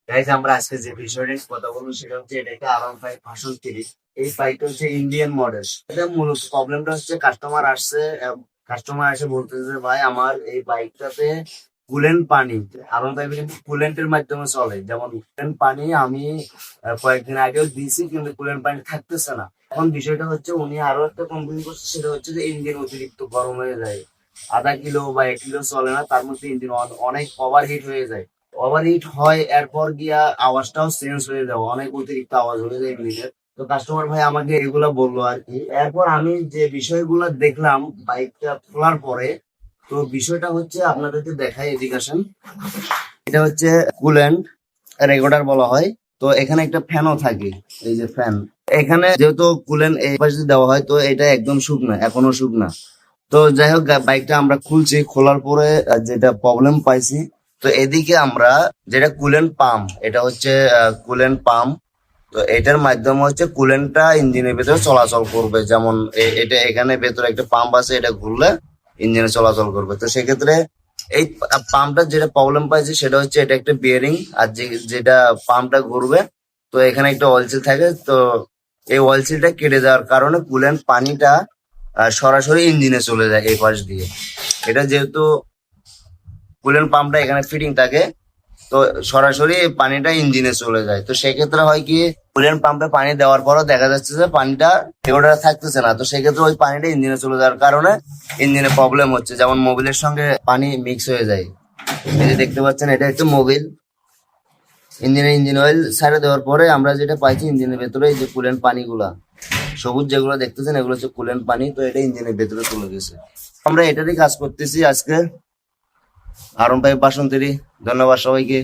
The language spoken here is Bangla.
গাইজ আমরা আজকে যে বিষয়টা নিয়ে কথা বলবো সেটা হচ্ছে এটা একটা R15 ভার্সন 3। এই বাইকটা হচ্ছে ইন্ডিয়ান মডেল। এটা মূলত প্রবলেমটা হচ্ছে কাস্টমার এসে বলতেছে যে ভাই আমার এই বাইকটাতে কুলেন্ট পানি R15 কিন্তু কুলেন্টের মাধ্যমে চলে, যেমন কুলেন্ট পানি আমি কয়েকদিন আগেও দিয়েছি কিন্তু কুলেন্ট পানি থাকতেছে না। এখন বিষয়টা হচ্ছে উনি আরো একটা কমপ্লেন করছে, সেটা হচ্ছে যে ইঞ্জিন অতিরিক্ত গরম হয়ে যায়, আধা কিলো বা 1 কিলো চলে না, তার মধ্যে ইঞ্জিন অনেক ওভার হিট হয়ে যায়। ওভারহিট হয়, এরপর গিয়া আওয়াজটাও চেঞ্জ হয়ে যাবে, অনেক অতিরিক্ত আওয়াজ হয়ে যায় ইঞ্জিনের। তো কাস্টমার ভাই আমাকে এগুলা বললো আর কি। এরপর আমি যে বিষয়গুলো দেখলাম বাইকটা খোলার পরে, তো বিষয়টা হচ্ছে আপনাদেরকে দেখাই, এদিকে আসেন। এটা হচ্ছে কুলেন্ট রেগুলেটর বলা হয়। তো এখানে একটা ফ্যানও থাকে, এই যে ফ্যান। এখানে যেহেতু কুলেন্ট এই পাশে দেওয়া হয়, তো এটা একদম শুকনা, এখনো শুকনা। তো যাই হোক, বাইকটা আমরা খুলছি, খোলার পরে যেটা প্রবলেম পাইছি, তো এদিকে আমরা যেটা কুলেন্ট পাম্প, এটা হচ্ছে কুলেন্ট পাম্প। তো এটার মাধ্যমে হচ্ছে কুলেন্টটা ইঞ্জিনের ভেতরে চলাচল করবে, যেমন এটা এখানে ভেতরে একটা পাম্প আছে, এটা ঘুরলে ইঞ্জিনে চলাচল করবে। তো সেক্ষেত্রে এই পাম্পটার যেটা প্রবলেম পাইছে সেটা হচ্ছে এটা একটা বিয়ারিং, আর যেটা পাম্পটা ঘুরবে, তো এখানে একটা অয়েল সিল থাকে। তো এই অয়েল সিলটা কেটে যাওয়ার কারণে কুলেন্ট পানিটা সরাসরি ইঞ্জিনে চলে যায় এই পাশ দিয়ে। এটা যেহেতু কুলেন্ট পাম্পটা এখানে ফিটিং থাকে, তো সরাসরি পানিটা ইঞ্জিনে চলে যায়। তো সেক্ষেত্রে হয় কি, কুলেন্ট পাম্পে পানি দেওয়ার পরও দেখা যাচ্ছে যে পানিটা রেগুলেটরে থাকতেছে না। তো সেক্ষেত্রে ওই পানিটা ইঞ্জিনে চলে যাওয়ার কারণে ইঞ্জিনে প্রবলেম হচ্ছে, যেমন মোবিলের সঙ্গে পানি মিক্স হয়ে যায়। এই যে দেখতে পাচ্ছেন, এটা একটা মোবিল। ইঞ্জিন অয়েল ছাড়ে দেওয়ার পরে আমরা যেটা পাইছি ইঞ্জিনের ভেতরে, এই যে কুলেন্ট পানিগুলা সবুজ যেগুলো দেখতেছেন, এগুলো হচ্ছে কুলেন্ট পানি। তো এটা ইঞ্জিনের ভেতরে চলে গেছে। আমরা এটারই কাজ করতেছি আজকে, R15 ভার্সন 3। ধন্যবাদ সবাইকে।